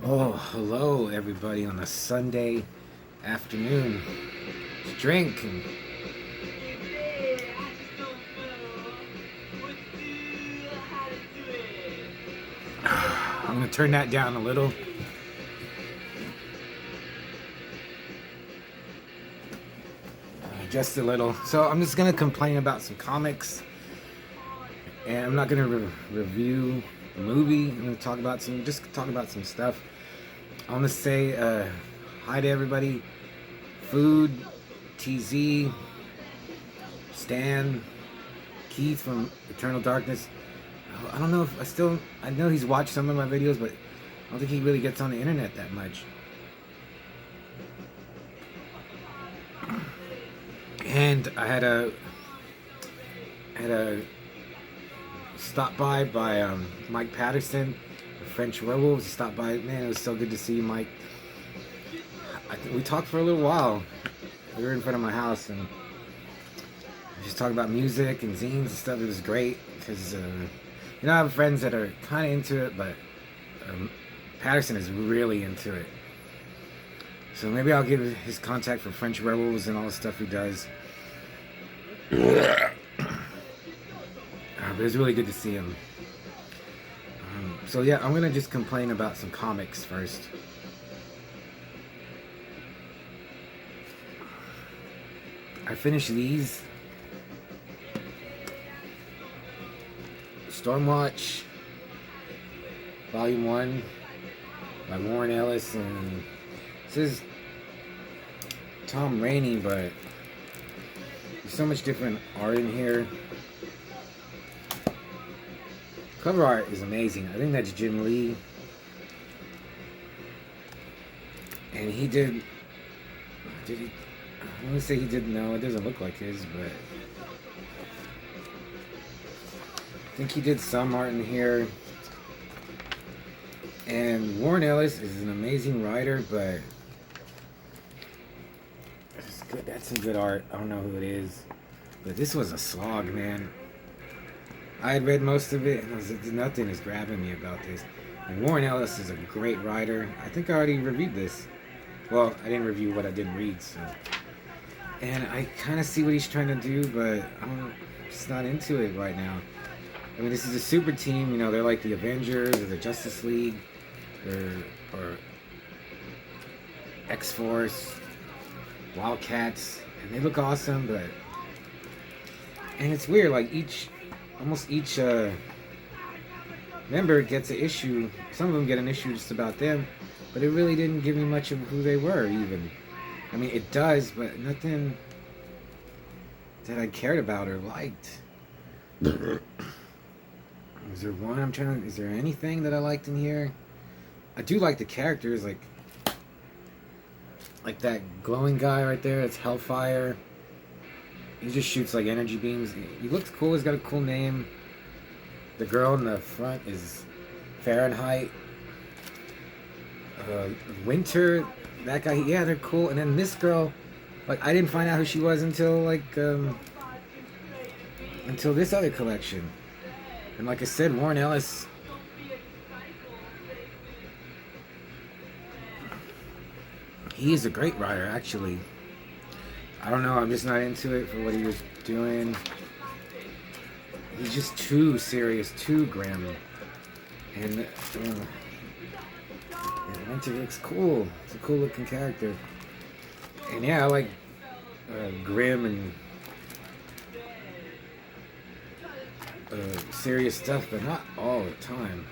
Oh, hello everybody on a Sunday afternoon. Let's drink and I'm gonna turn that down a little. Just a little. So I'm just gonna complain about some comics, and I'm not gonna review a movie. I'm gonna talk about some stuff. I want to say hi to everybody. Food, TZ, Stan, Keith from Eternal Darkness. I don't know if I know he's watched some of my videos, but I don't think he really gets on the internet that much. And I had a stop by Mike Patterson, the French Werewolves. He stopped by. Man, it was so good to see you, Mike. We talked for a little while. We were in front of my house and we just talked about music and zines and stuff. It was great because I have friends that are kind of into it, but Patterson is really into it. So maybe I'll give his contact for French Werewolves and all the stuff he does. But it was really good to see him. So yeah, I'm gonna just complain about some comics first. I finished these. Stormwatch, Volume 1 by Warren Ellis, and this is Tom Rainey, but there's so much different art in here. Cover art is amazing. I think that's Jim Lee. And he did he? I want to say he did, no, it doesn't look like his, but I think he did some art in here. And Warren Ellis is an amazing writer, but it's good. That's some good art. I don't know who it is, but this was a slog, man. I had read most of it, and I was like, nothing is grabbing me about this. And Warren Ellis is a great writer. I think I already reviewed this. Well, I didn't review what I didn't read, so. And I kind of see what he's trying to do, but I'm just not into it right now. I mean, this is a super team, you know, they're like the Avengers or the Justice League or X-Force, Wildcats, and they look awesome, but, and it's weird, like almost each member gets an issue. Some of them get an issue just about them, but it really didn't give me much of who they were, even. I mean, it does, but nothing that I cared about or liked. Is there one is there anything that I liked in here? I do like the characters, like that glowing guy right there, it's Hellfire. He just shoots like energy beams. He looks cool, he's got a cool name. The girl in the front is Fahrenheit. Winter, that guy, yeah, they're cool. And then this girl, like, I didn't find out who she was until until this other collection. And like I said, Warren Ellis, he is a great writer, actually. I don't know, I'm just not into it for what he was doing. He's just too serious, too grim. And Winter looks cool. It's a cool looking character. And yeah, I like grim and serious stuff, but not all the time.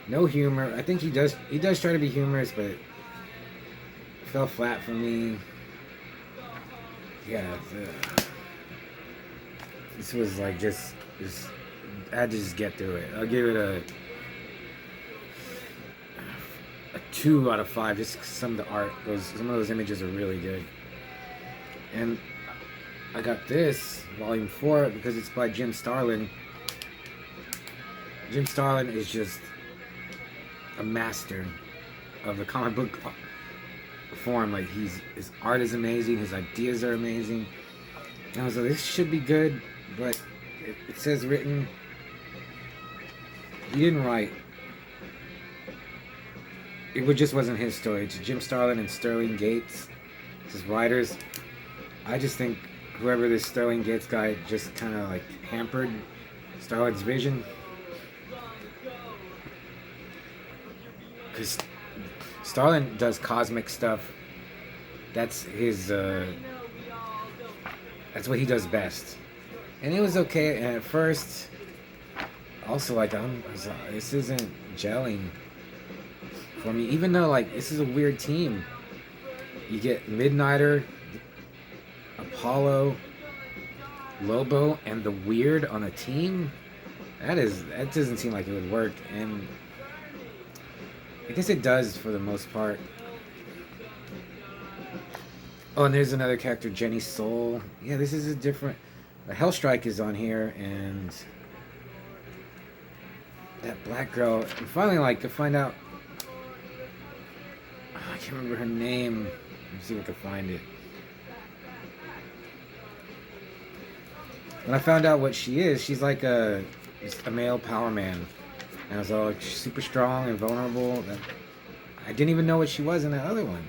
No humor. I think he does try to be humorous, but it fell flat for me. Yeah, this was like just I had to just get through it. I'll give it a 2 out of 5. Just 'cause some of the art, some of those images are really good. And I got this volume 4 because it's by Jim Starlin. Jim Starlin is just a master of the comic book form. Like, his art is amazing, his ideas are amazing. And I was like, this should be good, but it says written. He didn't write just wasn't his story. It's Jim Starlin and Sterling Gates, his writers. I just think whoever this Sterling Gates guy just kind of like hampered Starlin's vision. Because Starlin does cosmic stuff. That's his, that's what he does best. And it was okay. And at first, also like, this isn't gelling for me. Even though like, this is a weird team. You get Midnighter, Apollo, Lobo, and the Weird on a team. That doesn't seem like it would work. And I guess it does for the most part. Oh, and there's another character, Jenny Soul. Yeah, this is a different... Hellstrike is on here, and... that black girl. And finally, like, to find out... Oh, I can't remember her name. Let me see if I can find it. When I found out what she is, she's like a male power man. And I was all like, super strong and vulnerable. I didn't even know what she was in that other one.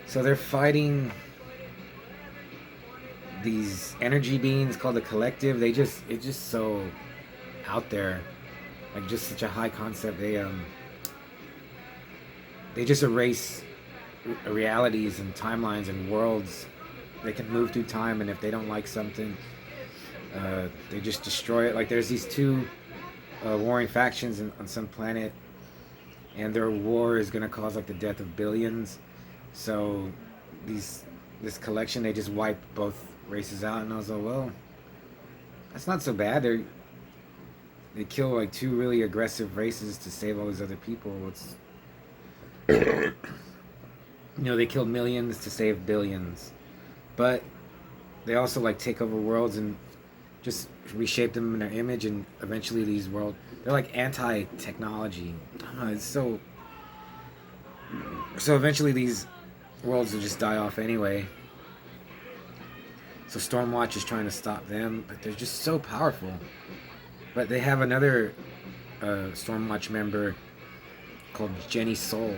So they're fighting these energy beings called the Collective. It's just so out there, like just such a high concept. They just erase realities and timelines and worlds. They can move through time, and if they don't like something, they just destroy it. Like there's these two warring factions on some planet, and their war is gonna cause like the death of billions. So this collection, they just wipe both races out, and I was like, well, that's not so bad. They kill like two really aggressive races to save all these other people. They kill millions to save billions, but they also like take over worlds and just reshape them in their image, and eventually they're like anti-technology. It's so eventually these worlds will just die off anyway. So Stormwatch is trying to stop them, but they're just so powerful. But they have another Stormwatch member called Jenny Soul,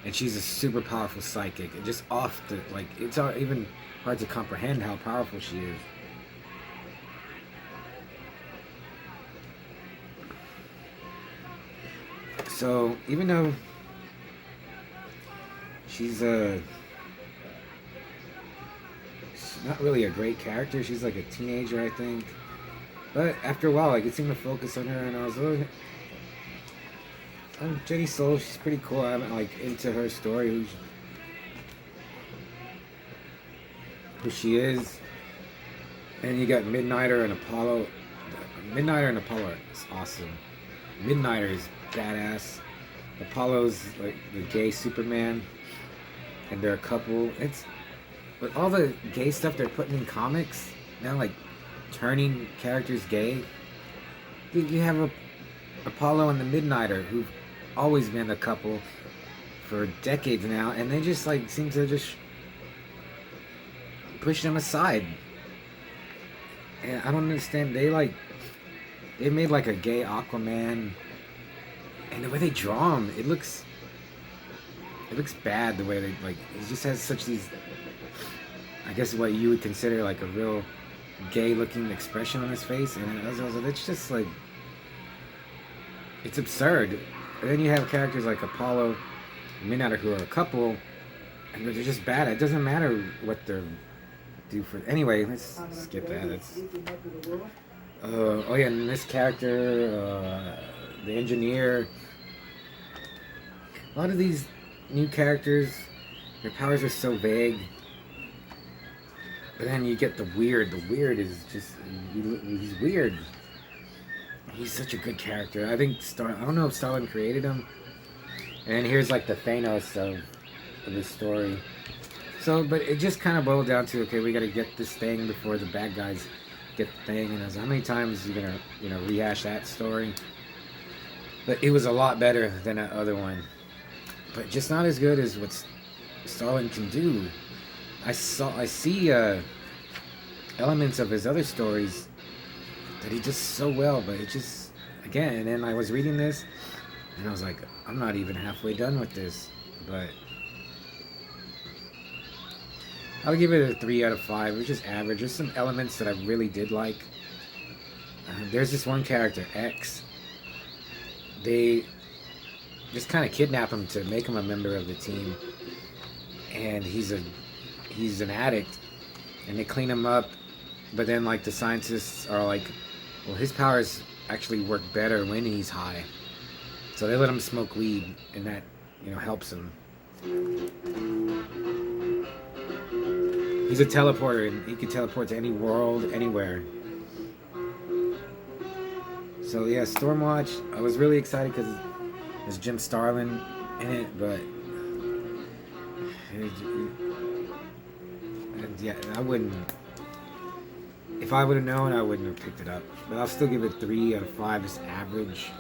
and she's a super powerful psychic. And just off the it's even hard to comprehend how powerful she is. So even though she's not really a great character, she's like a teenager, I think. But after a while, like, it seemed to focus on her, and I was like, Jenny Soul, she's pretty cool. I'm like into her story, who she is. And you got Midnighter and Apollo. Midnighter and Apollo is awesome. Midnighter is badass. Apollo's like the gay Superman, and they're a couple. It's with all the gay stuff they're putting in comics now, like turning characters gay. You have Apollo and the Midnighter, who've always been a couple for decades now, and they just like seem to just push them aside. And I don't understand. They made like a gay Aquaman, and the way they draw him, it looks bad. The way they it just has such these, I guess what you would consider like a real gay looking expression on his face, and it's just like, it's absurd. And then you have characters like Apollo and Midnighter, who are a couple, and they're just bad. It doesn't matter what they're do for. Anyway, let's skip that. Oh yeah, and this character, the engineer. A lot of these new characters, their powers are so vague. But then you get the Weird. The Weird is just, he's weird. He's such a good character. I think I don't know if Starlin created him. And here's like the Thanos of this story. So, but it just kind of boiled down to, okay, we got to get this thing before the bad guys get the thing. And I was like, how many times are you gonna, rehash that story? But it was a lot better than that other one. But just not as good as what Starlin can do. I see elements of his other stories that he does so well, but again, and then I was reading this, and I was like, I'm not even halfway done with this, but I'll give it a 3 out of 5. It's just average. There's some elements that I really did like. There's this one character, X. They just kind of kidnap him to make him a member of the team, and he's an addict, and they clean him up, but then like the scientists are like, well, his powers actually work better when he's high, so they let him smoke weed, and that, you know, helps him. He's a teleporter, and he can teleport to any world, anywhere. So yeah, Stormwatch, I was really excited because there's Jim Starlin in it, but yeah, I wouldn't. If I would have known, I wouldn't have picked it up. But I'll still give it 3 out of 5. It's average.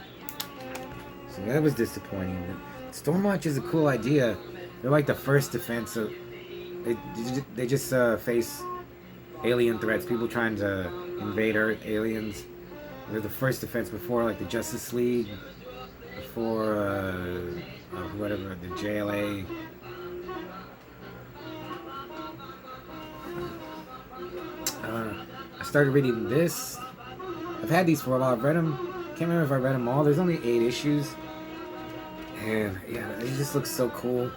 So that was disappointing. Stormwatch is a cool idea. They're like the first defense of. They just face alien threats. People trying to invade Earth. Aliens. They're the first defense before like the Justice League, before whatever, the JLA. I started reading this. I've had these for a while. I've read them. Can't remember if I read them all. There's only 8 issues, and yeah, they just look so cool.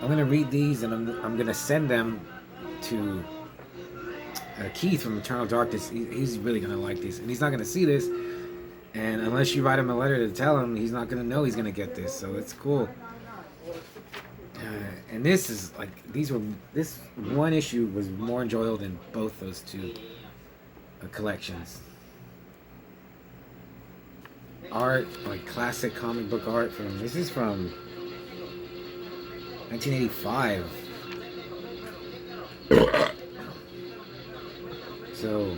I'm gonna read these, and I'm gonna send them to Keith from Eternal Darkness. He's really gonna like these, and he's not gonna see this, and unless you write him a letter to tell him, he's not gonna know he's gonna get this. So it's cool. And this is like, this one issue was more enjoyable than both those two collections. Art, like classic comic book art from, this is from 1985. So,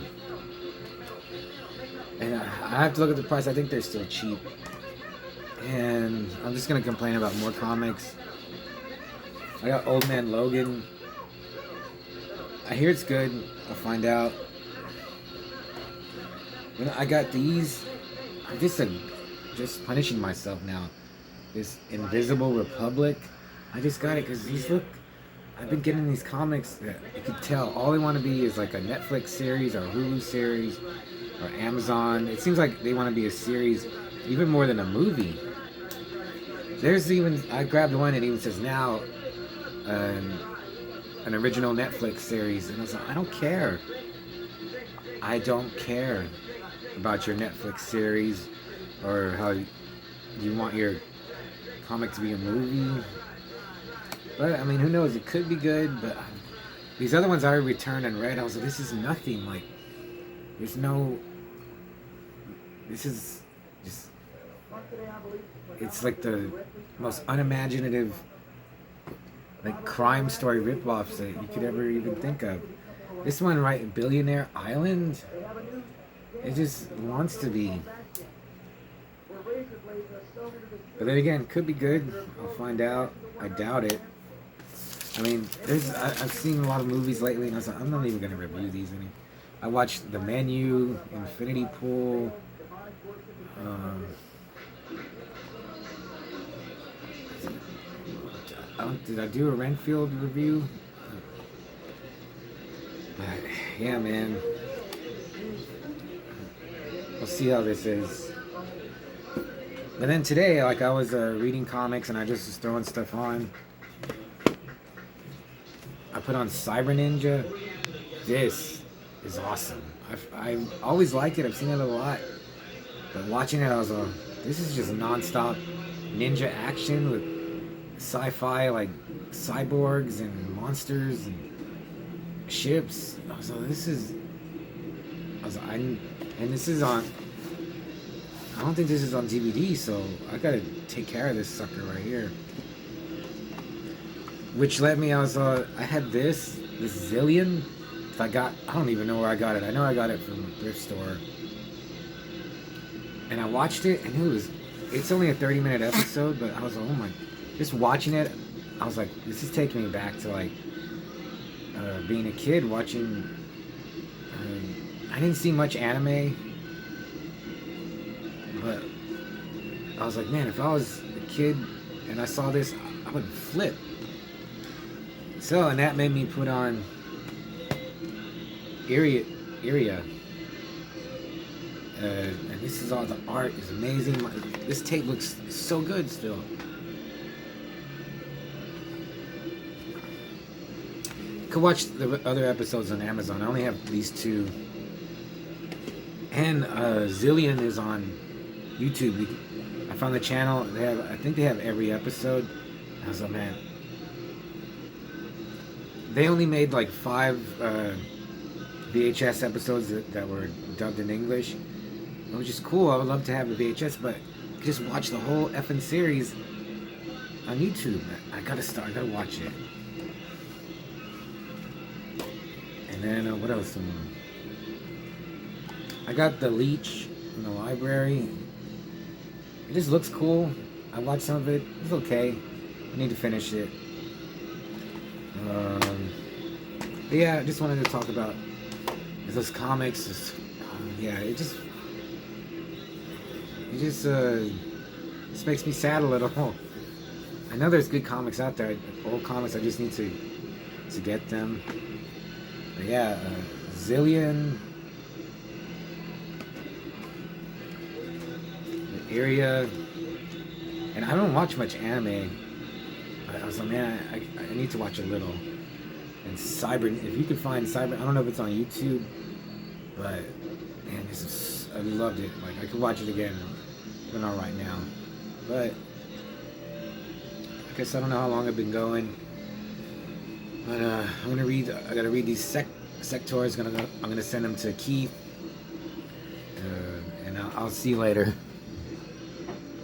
and I have to look at the price. I think they're still cheap. And I'm just gonna complain about more comics. I got Old Man Logan. I hear it's good. I'll find out. When I got these, I'm just punishing myself now. This Invisible Republic. I just got it because these look. I've been getting these comics that you could tell all they want to be is like a Netflix series or a Hulu series or Amazon. It seems like they want to be a series even more than a movie. There's even, I grabbed one that even says now an original Netflix series, and I was like, I don't care. I don't care about your Netflix series or how you want your comic to be a movie. But I mean, who knows? It could be good. But these other ones I returned and read, I was like, this is nothing. Like, there's no. This is just. It's like the most unimaginative, like, crime story ripoffs that you could ever even think of. This one, right, Billionaire Island. It just wants to be. But then again, could be good. I'll find out. I doubt it. I mean, I've seen a lot of movies lately, and I was like, I'm not even going to review these any. I watched The Menu, Infinity Pool. Did I do a Renfield review? But, yeah, man. We'll see how this is. And then today, like, I was reading comics, and I just was throwing stuff on. I put on Cyber Ninja. This is awesome. I always liked it. I've seen it a lot. But watching it, I was like, this is just non-stop ninja action with sci-fi, like cyborgs and monsters and ships. I was like, this is. And this is on. I don't think this is on DVD, so I gotta take care of this sucker right here. Which led me, I had this Zillion. I don't even know where I got it. I know I got it from a thrift store. And I watched it, and it's only a 30-minute episode, but I was like, oh my, just watching it, I was like, this is taking me back to like being a kid watching. I didn't see much anime But I was like, man, if I was a kid and I saw this, I would flip. So, and that made me put on Iria. And this is all, the art is amazing. This tape looks so good still. You could watch the other episodes on Amazon. I only have these two. And Zillion is on YouTube. I found the channel. I think they have every episode. I was like, man. They only made like 5 VHS episodes that were dubbed in English. Which is cool. I would love to have a VHS, but just watch the whole effing series on YouTube. I gotta watch it. And then what else? I got the Leech in the library. It just looks cool. I watched some of it. It's okay. I need to finish it. But yeah, I just wanted to talk about those comics. Yeah, it just makes me sad a little. I know there's good comics out there, old comics. I just need to get them. But yeah, Zillion, the Area, and I don't watch much anime. I was like, man, I need to watch a little. And Cyber, if you could find Cyber, I don't know if it's on YouTube, but man, I loved it. Like I could watch it again. But not right now. But I guess I don't know how long I've been going. But I gotta read these sectors. I'm gonna send them to Keith. And I'll see you later.